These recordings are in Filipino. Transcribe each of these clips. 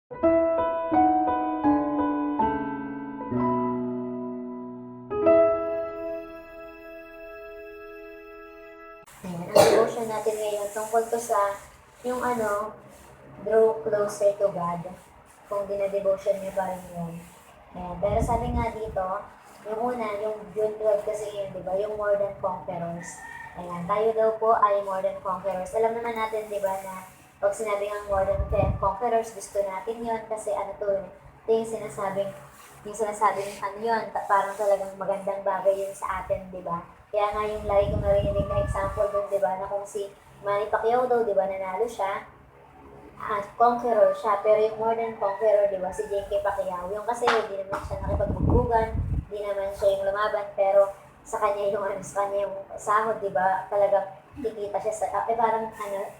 Ayan, ang devotion natin ngayon tungkol to sa yung draw closer to God. Kung dina-devotion niyo pa rin yun. Ayan, pero sabi nga dito, yung una, yung June 12 kasi yun, di ba? Yung more than conquerors. Ayan, tayo daw po ay more than conquerors. Alam naman natin, di ba, na pag sinabi ng more than conquerors, gusto natin yun kasi ano to, ito yung sinasabing ano yun, parang talagang magandang bagay yun sa atin, di ba? Kaya nga yung lagi kong narinig na example dun, di ba, na kung si Manny Pacquiao daw, di ba, nanalo siya, conqueror siya, pero yung more than conqueror, di ba, si JK Pacquiao, yung kasi hindi naman siya nakipagbubugan, hindi naman siya yung lumaban, pero sa kanya yung sahod, di ba, talagang kikita siya sa, parang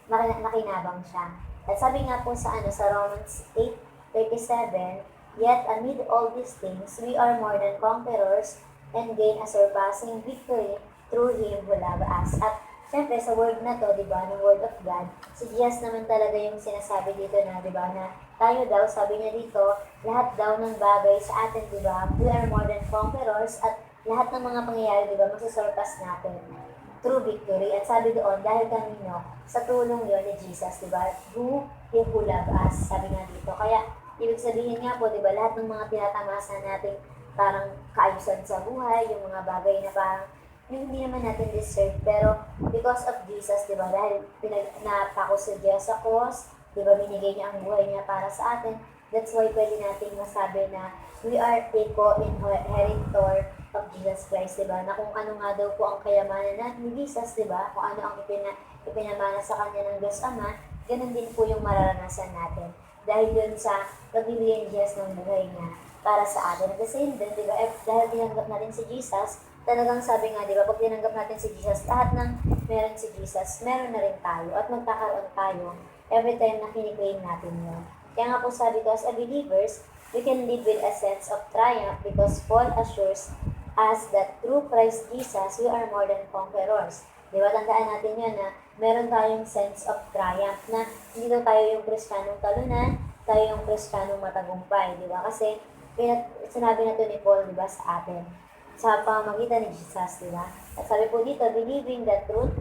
nakinabang siya. At sabi nga po sa Romans 8:37, yet amid all these things, we are more than conquerors and gain a surpassing victory through Him who loved us. At syempre, sa word na to, di ba, ng word of God, si Jesus naman talaga yung sinasabi dito na, di ba, na tayo daw, sabi niya dito, lahat daw ng bagay sa atin, di ba, we are more than conquerors at lahat ng mga pangyayari, di ba, masusurpass natin through victory. At sabi doon, dahil kanino, sa tulong yon ni Jesus, di ba, who loved us, sabi nga dito. Kaya, ibig sabihin nga po, di ba, lahat ng mga tinatamasa nating parang kaayusan sa buhay, yung mga bagay na parang yung hindi naman natin deserve, pero because of Jesus, di ba, dahil napako si Jesus sa cross, di ba, binigay niya ang buhay niya para sa atin, that's why pwede nating masabi na we are a co-inheritor of Jesus Christ, di ba, na kung ano nga daw po ang kayamanan natin ni Jesus, di ba, kung ano ang ipinamana sa kanya ng Diyos Ama, ganun din po yung mararanasan natin. Dahil yun sa pagbibigay ni Jesus ng buhay niya para sa atin. At the same din, di ba, dahil tinanggap natin si Jesus, talagang sabi nga, di ba, pag tinanggap natin si Jesus, lahat ng meron si Jesus, meron na rin tayo at magkakaroon tayo every time na kiniklaim natin yun. Kaya nga po sabi ko, as a believers, we can live with a sense of triumph because Paul assures us that through Christ Jesus, we are more than conquerors. Di ba, tandaan natin yun na meron tayong sense of triumph na hindi daw tayo yung Kristiyanong talunan, tayo yung Kristiyanong matagumpay, di ba? Kasi sinabi na to ni Paul, di ba, sa atin sa pamamagitan ni Jesus, di ba? At sabi po dito, believing the truth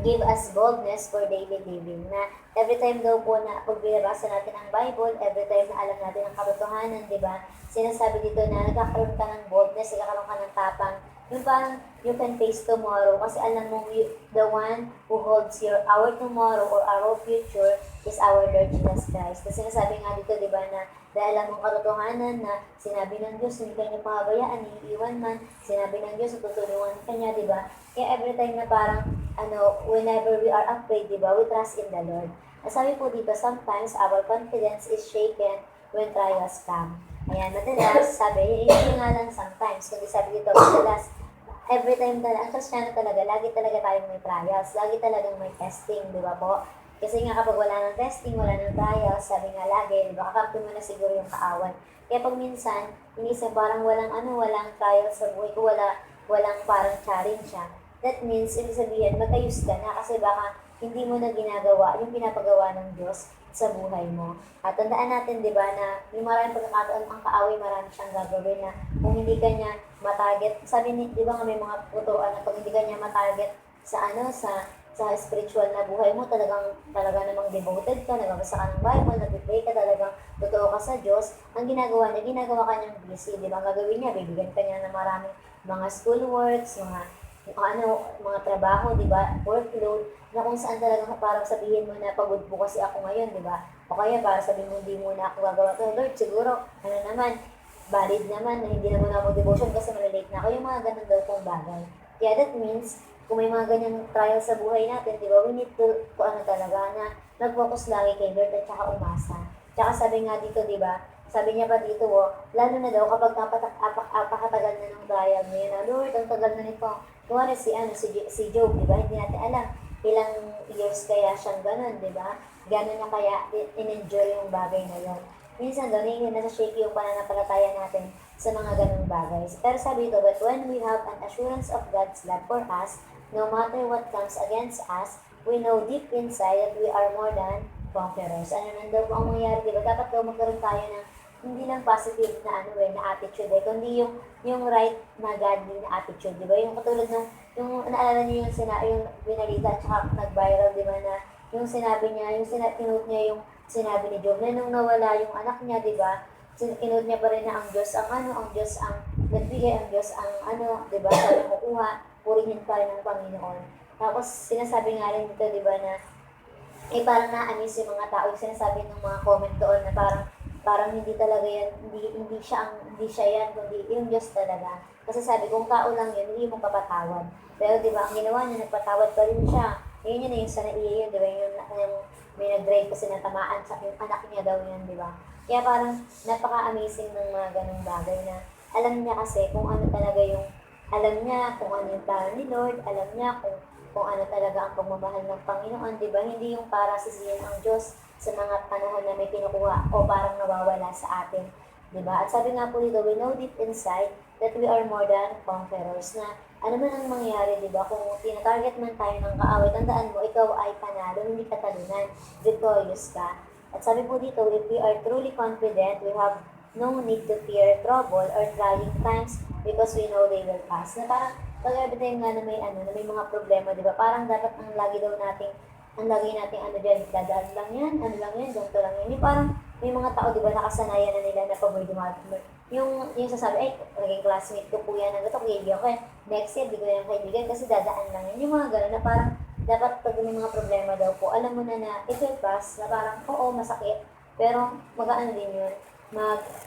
give us boldness for daily living. Na every time daw po na pagbibasa natin ang Bible, every time na alam natin ang katotohanan, di ba? Sinasabi dito na nagkakaroon ka ng boldness, nagkakaroon ka ng tapang. Yung parang you can face tomorrow kasi alam mo the one who holds our tomorrow or our future is our Lord Jesus Christ. Kasi sinasabi nga dito, di ba, na dahil alam mong katotohanan na sinabi ng Diyos, hindi ka niya pahabayaan, iiwan man, sinabi ng Diyos, tutulungan ka niya, di ba? Kaya every time na parang, whenever we are afraid, di ba, we trust in the Lord. At sabi po dito, sometimes our confidence is shaken when trials come. Ayan, madalas, sabi, hindi nga lang sometimes, kundi sabi dito, madalas, every time talaga, ang Kristiyano talaga, lagi talaga tayong may trials, lagi talagang may testing, di ba po? Kasi nga kapag wala ng testing, wala ng trials, sabi nga lagi, di ba, kakampi mo na siguro yung kaaway. Kaya pag minsan, inisip parang walang trials sa buhay ko, walang parang challenge siya. That means, ibig sabihin, magayos ka na kasi baka hindi mo na ginagawa yung pinapagawa ng Diyos sa buhay mo. At tandaan natin, di ba, na yung maraming pagkakataon, ang kaaway marami siyang gagawin na kung hindi ka niya matarget, sabi ni, di ba nga may mga putuan na pag hindi ka niya matarget sa spiritual na buhay mo, talaga namang devoted ka, nagbabasa ka ng Bible, nag-pray ka, talagang totoo ka sa Diyos, ang ginagawa ka niyang busy, di ba? Ang gagawin niya, bibigyan ka niya ng maraming mga school works, mga trabaho, di ba? Workload, na kung saan talaga parang sabihin mo na pagod po kasi ako ngayon, di ba? O kaya para sabihin mo hindi mo na ako gagawa to, Lord, siguro, valid naman na hindi naman ako devotion kasi malilate na ako, yung mga ganun daw pong bagay. Kaya that means, kung may mga ganyang trial sa buhay natin, di ba, we need to talaga na mag-focus lagi kay Lord at saka umasa. Tsaka sabi nga dito, di ba, sabi niya pa dito, lalo na daw kapag napakatagal na ng trial niya na, Lord, ang tagal na nito. Kuwari si Job, di ba, hindi natin alam ilang years kaya siyang ganun, di ba? Gano'n na kaya in-enjoy yung bagay na yun. Minsan daw, nasa shaky yung pananampalataya natin sa mga ganung bagay. Pero sabi ito, but when we have an assurance of God's love for us, no matter what comes against us, we know deep inside that we are more than conquerors. Ano man daw po ang mangyayari, di ba? Dapat daw magkaroon tayo ng hindi lang positive na na attitude kundi yung right na godly na attitude, di ba? Yung katulad ng yung naalala niyo yung binalita at saka nag-viral, di ba, na yung sinabi niya, kinote niya yung sinabi ni Job na nung nawala yung anak niya, di ba? Kinote niya pa rin na ang Diyos ang Diyos ang nagbigay, ang Diyos ang di ba? Sabi kukuha, purihin pa rin ng Panginoon. Tapos sinasabi nga rin dito, di ba, na parang na-amaze yung mga tao, yung sinasabi ng mga comment doon na parang hindi talaga yan, hindi siya yan, kundi yung Diyos talaga. Kasi sabi, kung tao lang yun, hindi mo papatawad. Pero di ba, ang ginawa niya, nagpatawad pa rin siya. Yun yung sa naiya yun, di ba, yung may nag-drive kasi natamaan sa yung anak niya daw yun, di ba. Kaya parang napaka-amazing ng mga ganung bagay na alam niya kasi kung ano talaga yung, alam niya kung ano yung plano ni Lord, alam niya kung ano talaga ang pagmamahal ng Panginoon, di ba? Hindi yung para sisihin ang Diyos sa mga panahon na may kinukuha o parang nawawala sa atin, di ba? At sabi nga po dito, we know deep inside that we are more than conquerors, na ano man ang mangyari, di ba? Kung tinatarget man tayo ng kaaway, tandaan mo, ikaw ay panalo, hindi ka talunan, victorious ka. At sabi po dito, if we are truly confident, we have no need to fear trouble or trying times because we know they will pass. Na parang pag every time nga na may mga problema, di ba? Parang dapat ang lagi nating dyan, dadaan lang yan, ganito lang yan. Yung parang may mga tao, di ba, nakasanayan na nila na pag may dumadaan. Yung sasabi, naging classmate ko po yan, kaibigan ko, next year, di ko yan kaibigan kasi dadaan lang yan. Yung mga gano'n na parang dapat pag may mga problema daw po, alam mo na it will pass, na parang, oo, masakit, pero magaan din yun.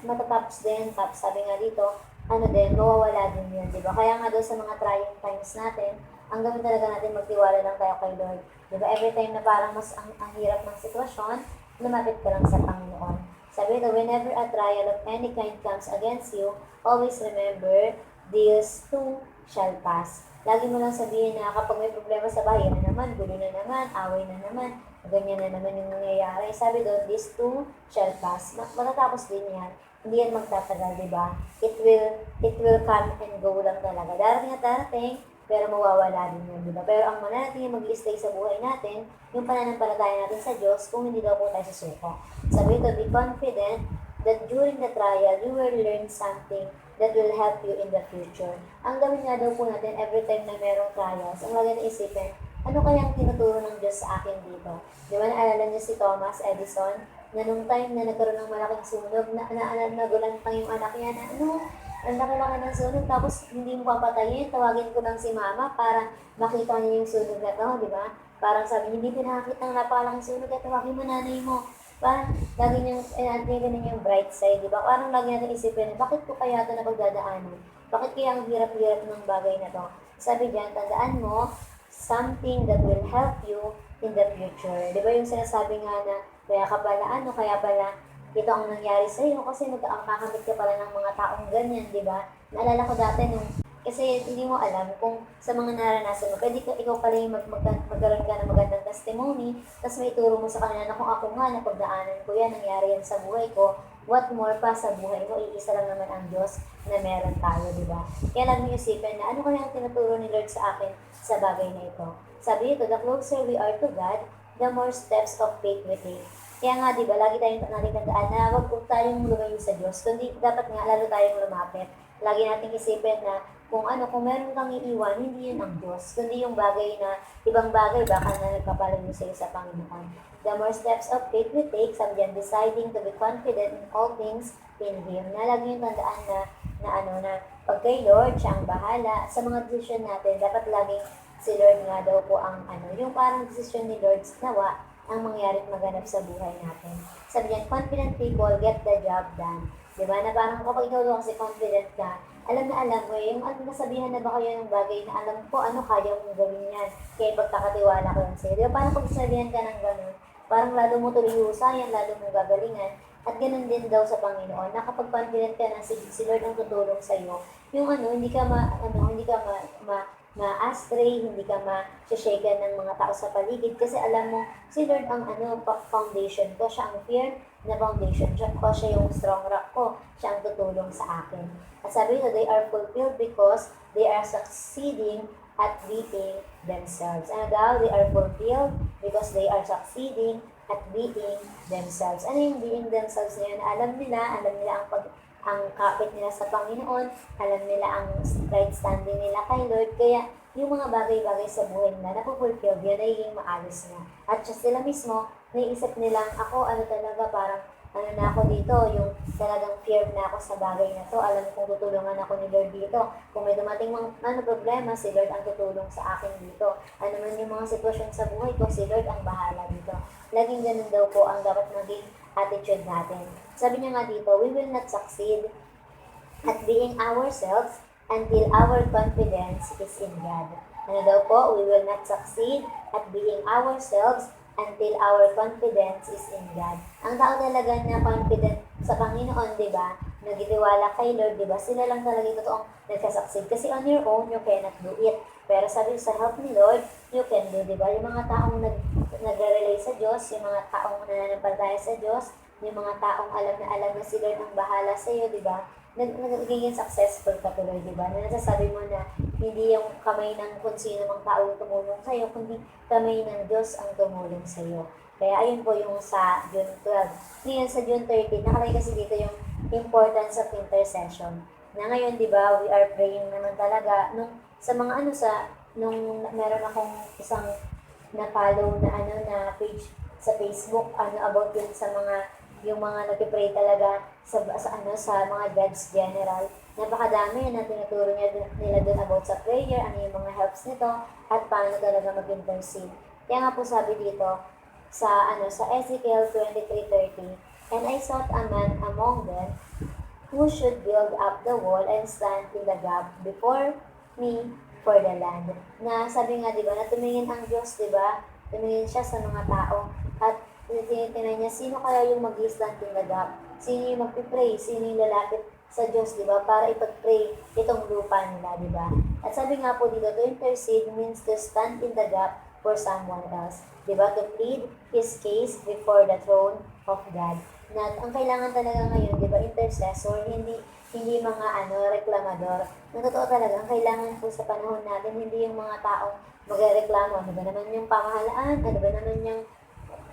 Matatapos din, tapos sabi nga dito, mawawala din yun, di ba? Kaya nga daw sa mga trying times natin, ang gawin talaga natin magtiwala lang tayo kay Lord. Di ba? Every time na parang mas ang hirap ng sitwasyon, lumapit ka lang sa Panginoon. Sabi ito, whenever a trial of any kind comes against you, always remember, these too shall pass. Lagi mo lang sabihin na kapag may problema sa bahay na naman, gulo na naman, away na naman, ganyan na naman yung nangyayari. Sabi doon, these too shall pass. Matatapos din yan. Hindi yan magtatagal, di ba? It will come and go lang talaga. Darating at darating, pero mawawala din yun, di ba? Pero ang mananating mag-i-stay sa buhay natin, yung pananampalataya natin sa Diyos, kung hindi daw po tayo susuko. Sabi ito, be confident that during the trial, you will learn something that will help you in the future. Ang gawin nga daw po natin, every time na merong trials, ang lagi na isipin, ano kayang tinuturo ng Diyos sa akin dito? Di ba, naalala niyo si Thomas Edison, na nung time na nagkaroon ng malaking sunog, nagulantang yung anak niya na, ang laki-laki ng sunog, tapos hindi mo papatayin, tawagin ko lang si mama para makita niya yung sunog na to, di ba? Parang sabi, hindi pinakakita ng napakalaking sunog, at tawagin mo nanay mo. Parang lagi niyang, ganun yung bright side, di ba? Parang lagi natin isipin, bakit ko kaya ito napagdadaanan? Bakit kaya ang hirap-hirap ng bagay na to? Sabi diyan, tandaan mo, something that will help you in the future. Di ba yung sinasabi nga na, kaya pala, ito ang nangyari sa iyo kasi nagkakamit ka pala ng mga taong ganyan, di ba? Naalala ko dati kasi hindi mo alam kung sa mga naranasan mo, pwede ikaw pala yung magkaroon ka ng magandang testimony, tapos may turo mo sa kanila na kung ako nga, napagdaanan ko yan, nangyari yan sa buhay ko, what more pa sa buhay mo, iisa lang naman ang Diyos na meron tayo, di ba? Kaya lang yung isipin na ano kaya ang tinuturo ni Lord sa akin sa bagay na ito. Sabi ito, the closer we are to God, the more steps of faith we take. Kaya nga, di ba, lagi tayong tandaan na huwag tayong lumayo sa Diyos, kundi dapat nga lalo tayong lumapit. Lagi nating isipin na kung meron kang iiwan, hindi yun ang Diyos, kundi yung ibang bagay, baka na nagpapalayo sa iyo sa Panginoon. The more steps of faith we take, sabi dyan, deciding to be confident in all things in Him. Na lagi yung tandaan na pag kay Lord, siya ang bahala. Sa mga decision natin, dapat laging si Lord nga daw po ang yung parang decision ni Lord nawa, ang mangyari at maganap sa buhay natin. Sabi niyan, confident people get the job done. Diba? Na parang kapag ikaw daw kasi confident ka, alam mo yung nasabihan na ba kayo ng bagay na alam ko kaya mong gawin yan. Kaya pagkakatiwala ko yan sa'yo. Diba? Parang pag sabihan ka ng gano'n, parang lalo mo tuloy husayan, lalo mo gagalingan. At ganun din daw sa Panginoon, na kapag confident ka na si Lord ang tutulong sa'yo, yung hindi ka ma-astray, hindi ka ma-shaken ng mga tao sa paligid kasi alam mo, si Lord ang foundation ko, siya ang firm na foundation ko, siya yung strong rock ko, siya ang tutulong sa akin. At sabi nito, they are fulfilled because they are succeeding at beating themselves. And daw, they are fulfilled because they are succeeding at being themselves. Ano yung being themselves na yun? Alam nila ang kapit nila sa Panginoon, alam nila ang right standing nila kay Lord, kaya yung mga bagay-bagay sa buhay nila, napupulfilled yun, nagiging maayos na. At just sila mismo, naiisip nilang, ako ano talaga, parang ano na ako dito, yung talagang fear na ako sa bagay na to, alam kong tutulungan ako ni Lord dito. Kung may dumating mga problema, si Lord ang tutulong sa akin dito. Ano man yung mga sitwasyon sa buhay ko, si Lord ang bahala dito. Laging ganun daw po ang dapat maging attitude natin. Sabi niya nga dito, we will not succeed at being ourselves until our confidence is in God. Ano daw po? We will not succeed at being ourselves until our confidence is in God. Ang tao talaga na confident sa Panginoon, di ba? Nagtitiwala kay Lord, di ba? Sila lang talaga yung totoong nagkasucceed. Kasi on your own, you cannot do it. Pero sabi sa help ni Lord, you can do, di ba? Yung mga taong nagre-relate sa Diyos, yung mga taong nananampalataya sa Diyos, yung mga taong alam na si Lord ang bahala sa iyo, di ba? Nagiging successful ka tuloy, di ba? Na nasasabi mo na hindi yung kamay ng kung sino mang tao yung tumulong sa'yo, kundi kamay ng Diyos ang tumulong sa'yo. Kaya ayun po yung sa June 12. Ngayon sa June 13, nakalagay kasi dito yung importance of intercession. Na ngayon, di ba, we are praying naman talaga. Nung meron akong isang na-follow na page sa Facebook, about yun sa yung mga nagpe-pray talaga sa mga God's General. Napakadami na tinuturo nila dun about sa prayer, ano yung mga helps nito, at paano talaga mag-intercede. Kaya nga po sabi dito, sa Ezekiel 23:30, and I sought a man among them who should build up the wall and stand in the gap before me for the land. Na sabi nga, di ba, na tumingin ang Diyos, di ba? Tumingin siya sa mga tao at tinitingnan niya, sino kaya yung mag-stand in the gap? Sino yung mag-pray? Sino yung lalapit sa Diyos, di ba? Para ipag-pray itong lupa nila, di ba? At sabi nga po dito, to intercede means to stand in the gap for someone else. Di ba? To plead his case before the throne of God. Na ang kailangan talaga ngayon, di ba? Intercessor, hindi mga reklamador. Na totoo talaga, ang kailangan po sa panahon natin, hindi yung mga taong magreklamo. Ano ba naman yung pamahalaan? Ano ba naman yung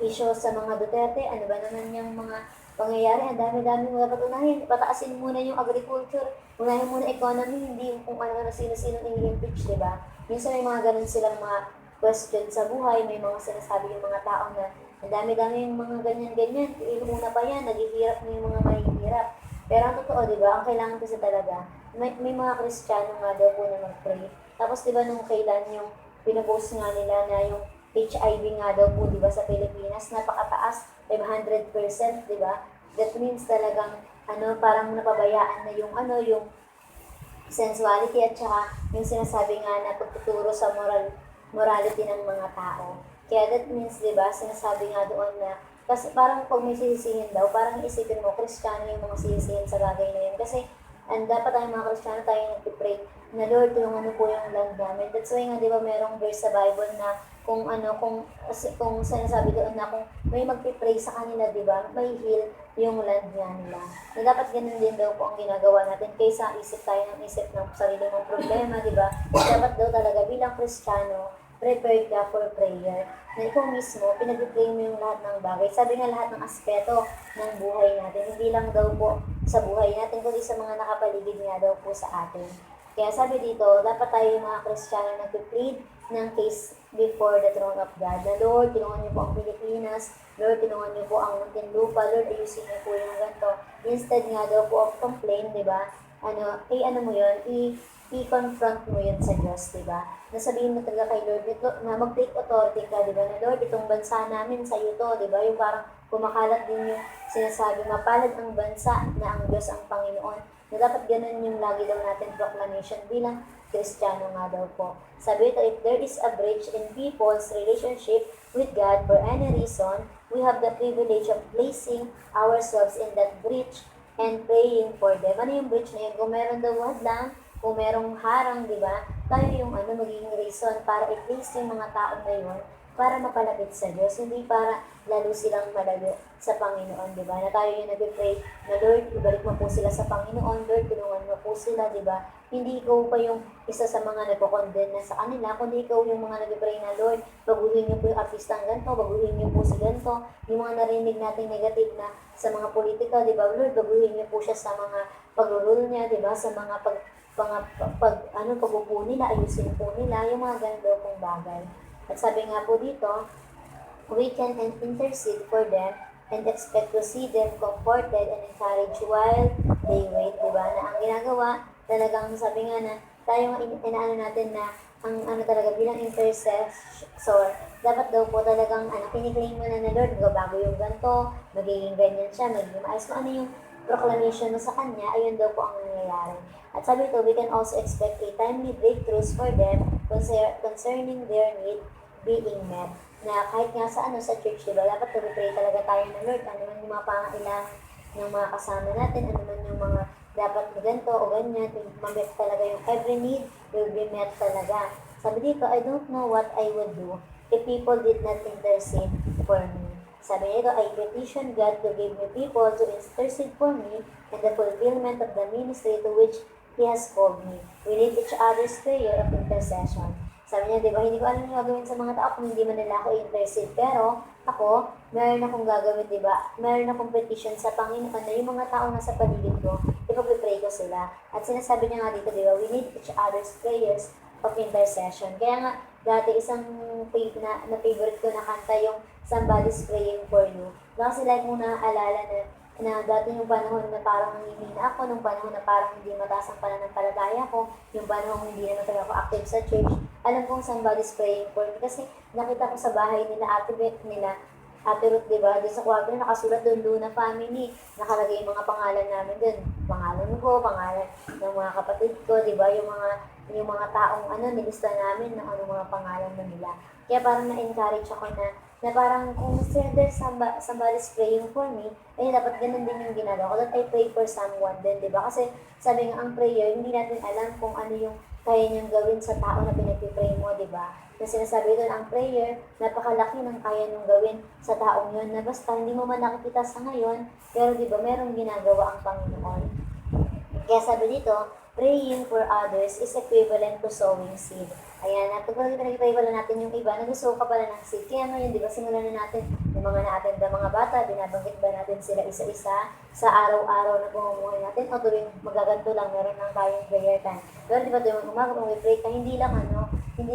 issue sa mga Duterte? Ano ba naman yung mga pangyayari? Ang dami-dami mo dapat unahin. Pataasin muna yung agriculture. Unahin muna economy, hindi yung kung ano na sino-sino i-impeach, di ba? Minsan may mga ganun silang mga question sa buhay, may mga sinasabi yung mga tao na ang dami-dami yung mga ganyan-ganyan. Muna pa yan, naghihirap na yung mga mahihirap. Pero ang totoo, di ba, ang kailangan kasi talaga, may mga Kristiyano nga daw po na mag-pray. Tapos di ba nung kailan yung pinupost nga nila na yung HIV nga daw po, di ba, sa Pilipinas, napakataas, 500%, di ba? That means talagang, parang napabayaan na yung sensuality at saka yung sinasabi nga na pagtuturo sa morality ng mga tao. Kaya that means, di ba, sinasabi nga doon na, kasi parang pag may sisisihin daw, parang isipin mo, Kristiyano yung mga sisisihin sa bagay na yun. Kasi, dapat tayong mga Kristiyano tayo nag-pray na Lord, tulungan mo po yung land namin. That's why nga, di ba, merong verse sa Bible na kung sinasabi doon na kung may magpipray sa kanila, di ba, may heal yung land nga nila. Na dapat ganun din daw po ang ginagawa natin kaysa isip tayo ng sarili mong problema, di ba? Dapat daw talaga bilang Kristiyano, prepared ka for prayer. Na ikaw mismo, pinag-pray mo yung lahat ng bagay. Sabi nga lahat ng aspeto ng buhay natin, hindi lang daw po sa buhay natin, kundi sa mga nakapaligid nga daw po sa atin. Kaya sabi dito, dapat tayo yung mga Kristiyano nag-plead ng case before the throne of God. Na Lord, tulungan niyo po ang Pilipinas. Lord, tulungan niyo po ang Muntinlupa. Lord, ayusin niyo po yung ganito. Instead nga daw po of complain, di ba? I-confront mo yun sa Diyos, di ba? Nasabihin mo talaga kay Lord ito, na mag-take authority ka, di ba? Na Lord, itong bansa namin sa iyo to, di ba? Yung parang kumakalat din yung sinasabi, mapalad ang bansa na ang Diyos ang Panginoon. Na dapat ganun yung lagi daw natin proclamation bilang Kristiyano nga daw po. Sabi ito, if there is a breach in people's relationship with God for any reason, we have the privilege of placing ourselves in that breach and praying for them. Ano yung breach na yun? Kung meron daw hadlang, kung merong harang, di ba? Tayo yung magiging reason para i-place yung mga tao na yun para mapalapit sa Diyos. Hindi para lalo silang malayo sa Panginoon, di ba? Na tayo yung nag-pray na Lord, ibalik mo po sila sa Panginoon, Lord, tulungan mo po sila, di ba? Hindi ikaw pa yung isa sa mga nagko-condemn na sa kanila, kundi ikaw yung mga nag-pray na Lord, baguhin niyo po yung artistang ganito, baguhin niyo po si ganito, yung mga narinig nating negative na sa mga politika, di ba? Lord, baguhin niyo po siya sa mga pag-rule niya, di ba? Sa mga pag-upo nila, ayusin po nila, yung mga ganito pong bagay. At sabi nga po dito, we can intercede for them and expect to see them comforted and encouraged while they wait, di ba? Na ang ginagawa, talagang sabi nga na, tayo nga inaano natin na, ang ano talaga bilang intercessor, dapat daw po talagang kiniklaim mo na Lord, magbabago yung ganito, magiging ganyan siya, magiging maayos. Kung ano yung proclamation mo sa kanya, ayun daw po ang nangyayari. At sabi ito, we can also expect a timely breakthroughs for them concerning their need being met. Na kahit nga sa sa church, diba, dapat pray talaga tayo na Lord, ano man yung mga pangailangan ng mga kasama natin, ano man yung mga dapat ganito o ganyan, ma-met talaga yung every need will be met talaga. Sabi dito, I don't know what I would do if people did not intercede for me. Sabi nito, I petition God to give me people to intercede for me in the fulfillment of the ministry to which He has called me. We need each other's prayer of intercession. Sabi niya, di ba, hindi ko alam yung gagawin sa mga tao kung hindi man nila ako intercede. Pero, ako, meron akong gagawin, di ba? Meron akong petition sa Panginoon na yung mga tao na sa paligid ko, ipag-pray ko sila. At sinasabi niya nga dito, di ba, we need each other's prayers of intercession. Kaya nga, dati isang na favorite ko na kanta yung Somebody's Praying for You. Kasi like mo naaalala na dati yung panahon na parang nanghihina ako, nung panahon na parang hindi mataas ang pananampalataya ko, yung panahon hindi naman talaga ako active sa church, alam kong somebody's praying for me. Kasi nakita ko sa bahay nila, Ate Ruth, diba? Doon sa kwarto nakasulat doon, Luna Family. Nakalagay yung mga pangalan namin doon. Pangalan ko, pangalan ng mga kapatid ko, diba? Yung mga taong nilista namin ng mga pangalan na nila. Kaya parang na-encourage ako na parang kung there's somebody's praying for me, dapat ganun din yung ginagawa ko. That I pray for someone din, di ba? Kasi sabi nga, ang prayer, hindi natin alam kung ano yung kaya niyang gawin sa tao na pinag-pray mo, di ba? Na sinasabi doon, ang prayer, napakalaki ng kaya niyong gawin sa taong yun, na basta hindi mo man nakikita sa ngayon, pero di ba, merong ginagawa ang Panginoon. Kaya sabi dito, praying for others is equivalent to sowing seed. Ayan, at pag pinag-pray pala natin yung iba, nag-sow ka pala ng seed. Kaya ngayon, di ba, simulan na natin yung mga na-attend na mga bata, binabanggit ba natin sila isa-isa sa araw-araw na pumumuhay natin, o tuwing magaganto lang, meron lang tayong prayer time. Pero di ba, tuwing umaga, kung pray ka, hindi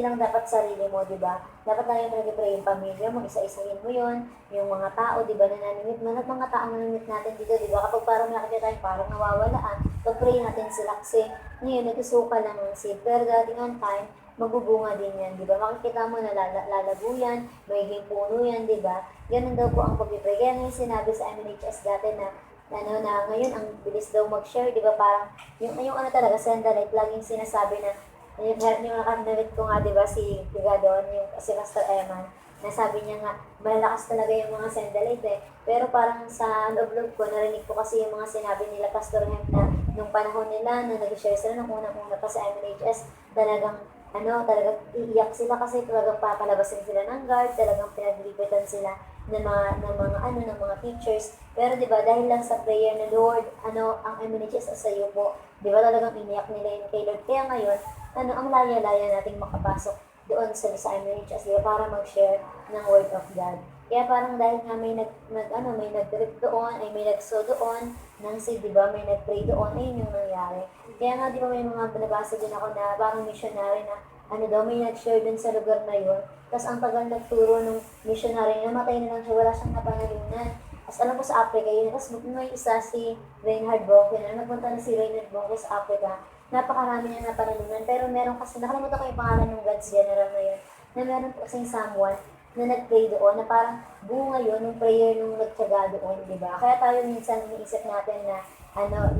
lang dapat sarili mo, di ba? Dapat lang yung pinag-pray yung pamilya mo, isa-isahin mo yun, yung mga tao, di ba, na nanimit mo, at mga tao nanimit natin dito, di ba? Kapag parang nakikita tayo, parang nawawalaan, pag-pray natin sila kasi ngayon, nag-sow ka lang ng seed. Pero dating on time, magbubunga din yan, di ba? Makikita mo na lalago yan, magiging puno yan, di ba? Ganun daw po ang pag-pray. Kaya ngayon sinabi sa MNHS dati na ngayon ang bilis daw mag-share, di ba? Parang yung talaga, Sendalite, laging sinasabi na yung nakanalit ko nga, di ba, si Pigadon, si Pastor Eman, nasabi niya nga, malalakas talaga yung mga Sendalite Pero parang sa loob-loob ko, narinig ko kasi yung mga sinabi nila Pastor Hem na nung panahon nila, na nag-share sila nung unang-una pa sa MNHS, talagang talagang iiyak sila kasi talagang papalabasin sila ng guard, talagang pinaglipitan sila ng mga teachers. Pero 'di ba, dahil lang sa prayer na Lord, ang MNHS sa iyo po, 'di ba, talagang iniyak nila yun kay Lord. Kaya ngayon, ang laya-laya nating makapasok doon sa MNHS, 'di ba, para mag-share ng word of God. Kaya parang dahil nga may may nag-trip doon, ay may nag-sow doon, ng seed, di ba, may nag-pray doon, ayun yung nangyari. Kaya nga, di ba, may mga nabasa din ako na parang missionary na, may nag-share dun sa lugar na yun. Tapos ang tagal nagturo ng missionary, namatay na lang siya, wala siyang napanalunan. Tapos alam ko sa Africa yun, tapos may isa si Reinhard Bonnke na, nagpunta na si Reinhard Bonnke sa Africa, napakarami niya napanalunan, pero meron kasi, nakalimutan ko yung pangalan ng God's General na yun, na meron po kasing someone, na nag-pray doon, na parang bunga yun, ng prayer nung nagtyaga doon, di ba? Kaya tayo minsan iniisip natin na,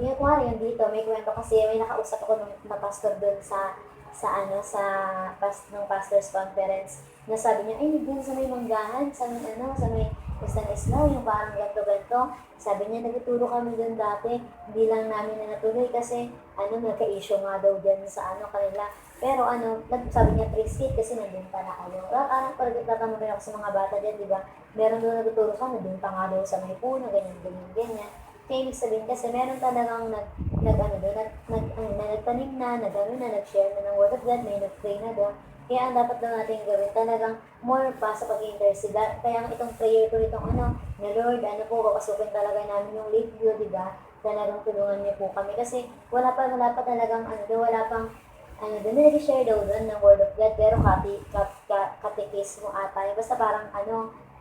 yung kuwari yun dito, may kwento kasi, may nakausap ako na pastor doon ng pastor's conference, na sabi niya, ay, doon sa may manggahan, sa may Stanislao, yung parang ganto-ganto. Sabi niya, nagtuturo kami doon dati, hindi lang namin na natuloy kasi nagka-issue nga daw dyan sa kanila. Pero sabi niya, pre-seat kasi nandun pa na kayo. Parang nagtatama rin ako sa mga bata dyan, di ba? Meron doon nagtuturo ka, nandun pa nga daw sa may puno, ganyan, ganyan, ganyan. Kaya ibig sabihin kasi meron talagang nagtanim na, nag-share na ng word of God, may nag-pray na doon. Kaya ang dapat daw natin gawin talagang more pa sa pag-intercede. Kaya itong prayer ko itong na Lord, papasukin talaga namin yung late view, di ba? Talagang tulungan niyo po kami. Kasi wala pa talagang wala pang doon nag-share daw doon ng word of God, pero katekismo ata. Basta parang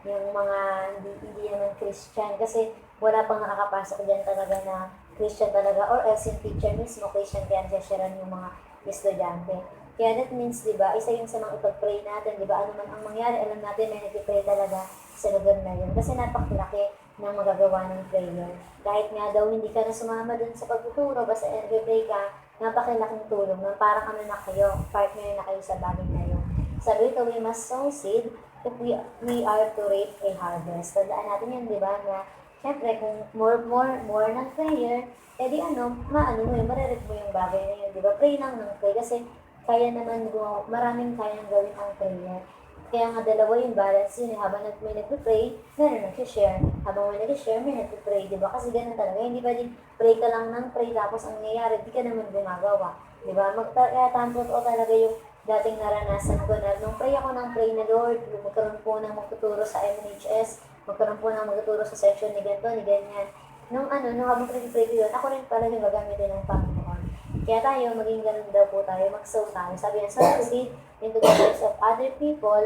yung mga hindi naman Christian. Kasi wala pang nakakapasok dyan talaga na Christian talaga, or else yung teacher mismo, Christian, kaya sharean yung mga estudyante. Kaya that means, di ba, isa yun sa mga ipag-pray natin, di ba, ano man ang mangyari, alam natin may nag-pray talaga sa lugar na yun. Kasi napakalaki ng magagawa ng prayer. Kahit nga daw hindi ka na sumama dun sa pagtuturo, basta nag-pray ka, napakalaking tulong nun. Parang na kayo, partner na kayo sa bagay na yun. Sabi ito, we must sow seed if we are to reap a harvest. Tandaan natin yun, di ba, na syempre, kung more ng prayer, edi maririnig mo yung bagay na yun, di ba? Pray lang ng pray kasi kaya naman maraming kayang gawin ang prayer. Kaya nga dalawa yung balance yun, habang may nagpipray, meron nag-share. Habang may nag-share, may nagpipray, di ba? Kasi ganun talaga, hindi pwedeng pray ka lang ng pray, tapos ang nangyayari, di ka naman gumagawa. Di ba? Kaya totoo talaga yung dating naranasan ko na nung pray ako ng pray na Lord, magkaroon po ng magtuturo sa MNHS, magkaroon po ng magtuturo sa section ni ganito, ni ganyan. Nung habang pray ko yun, ako rin pala yung gagamitin ng Panginoon. Kaya tayo, maging ganun daw po tayo, mag-sow tayo. Sabi niya, sow seed into the lives of other people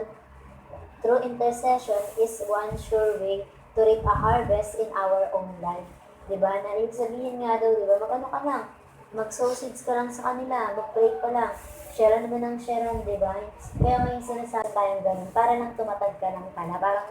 through intercession is one sure way to reap a harvest in our own life. Diba? Na ibig sabihin nga daw, diba? Ka lang, mag-sow seeds ka lang sa kanila, mag-pray ka lang, share naman ng share, diba? Kaya may sinasabi tayong ganun, para lang tumatag ka lang pala. Parang,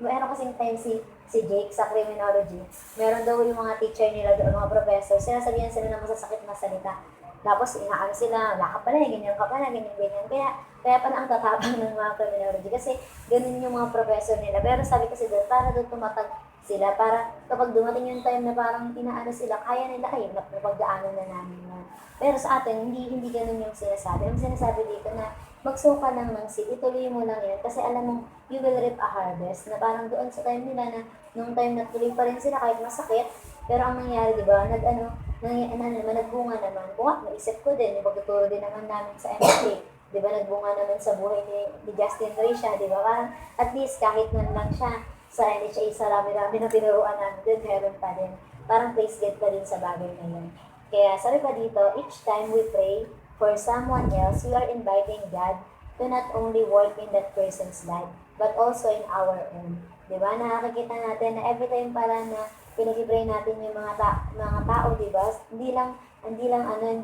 meron kasing time si Jake sa criminology, meron daw yung mga teacher nila doon, mga professor, sinasabihan sila ng masasakit na salita. Tapos inaano sila, wala ka pala, ganyan ka pala, ganyan. Kaya pala ang tatapang ng mga criminology. Kasi ganun yung mga professor nila. Pero sabi kasi doon, para doon tumatag sila, para kapag dumating yung time na parang inaano sila, kaya nila, ay, napagdaanan na namin na. Pero sa atin, hindi ganun yung sinasabi. Ang sinasabi dito na, mag-sow ka lang ng seed, ituloy mo lang yan, kasi alam mo, you will reap a harvest, na parang doon sa time nila na, nung time na tuloy pa rin sila kahit masakit, pero ang nangyari, di ba, nagbunga naman. Naisip ko din, yung pagtuturo din naman namin sa MSA, di ba, nagbunga naman sa buhay ni Justin Risha, di ba, parang at least kahit nun lang siya, sa NHA, sa rami-rami na tinuruan namin din, meron pa din. Parang praise God pa din sa bagay na yun. Kaya sabi pa dito, each time we pray for someone else, we are inviting God to not only work in that person's life, but also in our own. Diba? Nakakita natin na every time pala na pinag-pray natin yung mga tao, diba? Hindi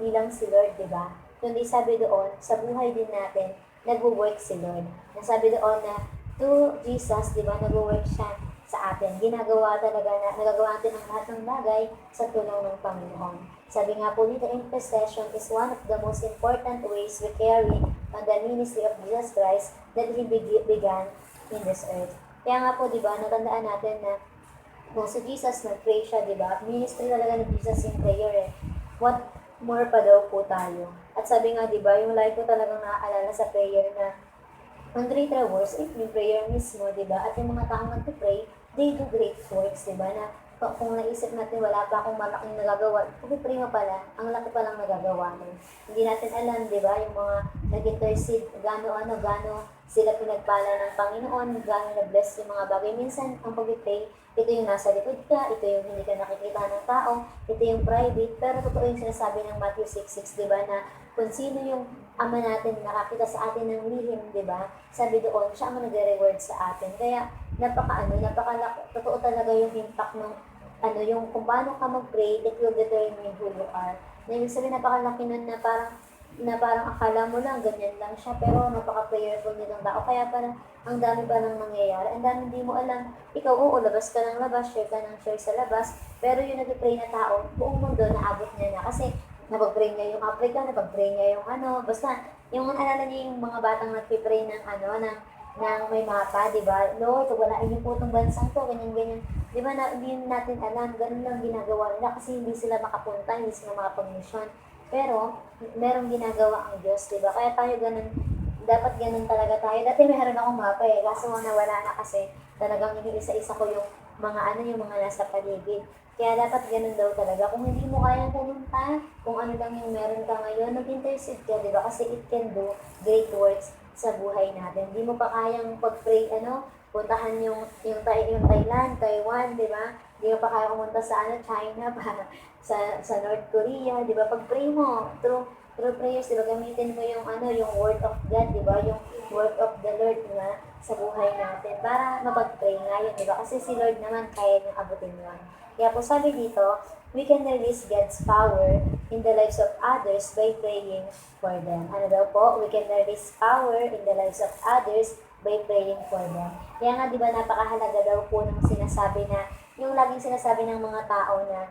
lang si Lord, diba? Kundi sabi doon, sa buhay din natin, nag-work si Lord. Nasabi doon na, to Jesus, diba? Nag-work siya sa atin. Nagagawa natin ang lahat ng bagay sa tulong ng Panginoon. Sabi nga po dito, intercession is one of the most important ways we carry on the ministry of Jesus Christ that He began in this earth. Kaya nga po, di ba, natandaan natin na kung si Jesus nag-pray siya, di ba, ministry talaga ni Jesus yung prayer eh. What more pa daw po tayo? At sabi nga, di ba, yung life ko talagang naaalala sa prayer na ang greater works, yung prayer mismo, di ba, at yung mga taong nag-pray, they do great works, di ba, na kung naisip natin wala pa akong malaking nagagawa, pag-pray mo pala, ang laki palang nagagawa mo. Hindi natin alam, di ba, yung mga nag-intercede, gano sila pinagpala ng Panginoon, gano na-bless yung mga bagay. Minsan, ang pag-pray, ito yung nasa likod ka, ito yung hindi ka nakikita ng tao, ito yung private, pero totoo yung sinasabi ng Matthew 6:6, di ba, na kung sino yung Ama natin nakakita sa atin ng lihim, di ba? Sabi doon, siya ang nagre-reward sa atin. Kaya, totoo talaga yung impact ng yung kung paano ka mag-pray, it will determine who you are. Na ibig sabihin, napakalaki nun na parang akala mo lang, ganyan lang siya, pero napaka-prayerful nitong tao. Kaya parang, ang dami pa nang nangyayari. Ang dami hindi mo alam, ikaw, labas ka ng labas, share ka ng share sa labas, pero yung nag-pray na tao, buong mundo, naabot niya na. Kasi, napag-pray niya yung Africa, napag-pray niya yung basta, yung alala niya yung mga batang nag-pray ng may mapa, di ba? Lord, walain niyo po itong bansang to, ganyan-ganyan. Di ba na, hindi natin alam, ganun lang ginagawa nila kasi hindi sila makapunta, hindi sila makapag-mission. Pero, merong ginagawa ang Diyos, di ba? Kaya tayo ganun, dapat ganun talaga tayo. Dati meron akong mapa eh, kaso nawala na kasi talagang iniisa-isa ko yung yung mga nasa paligid. Kaya dapat ganun daw talaga. Kung hindi mo kayang pumunta, kung ano lang yung meron ka ngayon, mag-intercede ka, di ba? Kasi it can do great works sa buhay natin. Hindi mo pa kayang pag-pray, puntahan yung Thailand, Taiwan, di ba? Hindi mo pa kaya pumunta sa China, para sa North Korea, di ba? Pag-pray mo, through prayers, di ba? Gamitin mo yung word of God, di ba? Yung word of the Lord, di ba? Sa buhay natin, para mapag-pray nga yun, di ba? Kasi si Lord naman, kaya niyang abutin yun. Kaya po sabi dito, we can release God's power in the lives of others by praying for them. Ano daw po? We can release power in the lives of others by praying for them. Kaya nga, di ba, napakahalaga daw po ng sinasabi na, yung laging sinasabi ng mga tao na,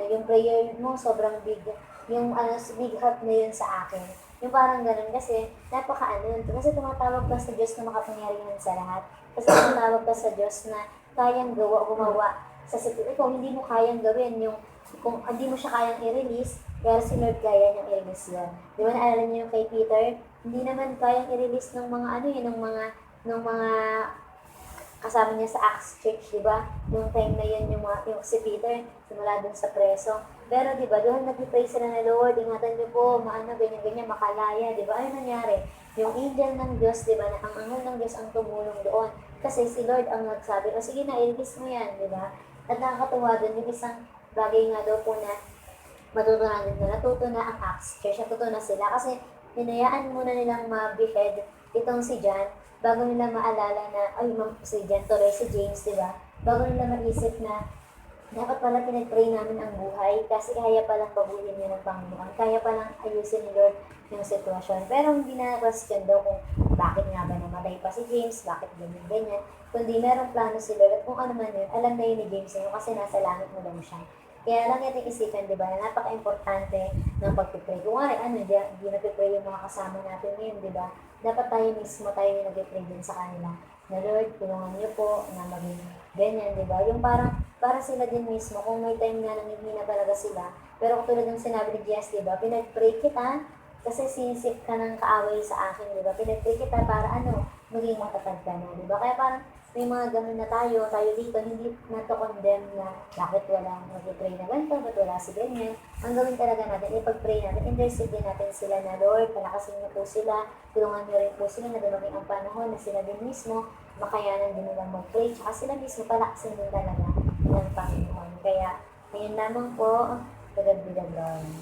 yung prayer mo sobrang big, yung big help na yun sa akin. Yung parang ganun kasi, kasi tumatawag ka sa Diyos na makapangyarihan sa lahat. Kasi tumatawag ka sa Diyos na kayang gumawa sa sitwasyon. Kung hindi mo kayang gawin, kung hindi mo siya kayang i-release, pero si Lord kaya niyang i-release yan. Di ba naalala niyo yung kay Peter? Hindi naman kayang i-release ng mga ng mga kasama niya sa Acts Church, di ba? Nung time na yun, yung si Peter, simula dun sa preso. Pero di ba, doon nag-pray sila na, Lord, ingatan niyo po, ganyan-ganyan, makalaya, di ba? Ano nangyari? Yung angel ng Diyos, di ba, na ang anghel ng Diyos ang tumulong doon. Kasi si Lord ang nagsabi, sige na, i-release mo yan, di ba? At nakakatuwa doon, yung isang bagay nga daw po na natuto na ang Acts Church, natuto na sila. Kasi hinayaan muna nilang ma-behead itong si John, bago nila maalala na, si John, tuloy si James, di ba? Bago nila maisip na, dapat pala pinag-pray namin ang buhay kasi kaya palang baguhin niya ng Panginoon. Kaya palang ayusin ni Lord yung sitwasyon. Pero hindi na question daw kung bakit nga ba namatay pa si James, bakit ganyan-ganyan. Kundi merong plano si Lord at kung ano man yun, alam na yun ni James yun kasi nasa langit mo lang siya. Kaya lang natin isipan, di ba, na napaka-importante ng pag-pray. Kung hindi nag-pray yung mga kasama natin ngayon, di ba? Dapat tayo mismo tayo yung nag-pray din sa kanila. Na Lord, tulungan niyo po na maging ganyan, di ba? Yung para sila din mismo, kung may time na nanghihina talaga sila. Pero tulad ng sinabi ni Jess, di ba? Pinag-pray kita kasi sinisip ka ng kaaway sa akin, di ba? Pinag-pray kita para maging matatag ka na, di ba? Kaya parang may mga ganun na tayo dito, hindi na to condemn na bakit walang mag-pray na ganito, bakit wala si ganyan. Ang gawin talaga natin, ipag-pray natin, intercede din natin sila na, Lord, palakasin niyo po sila, tulungan niyo rin po sila na dumating ang panahon na sila din mismo, makayanan din nilang mag-pray, tsaka sila mismo palakasin din talaga ng Panginoon. Kaya, ayun lamang po, God be the glory.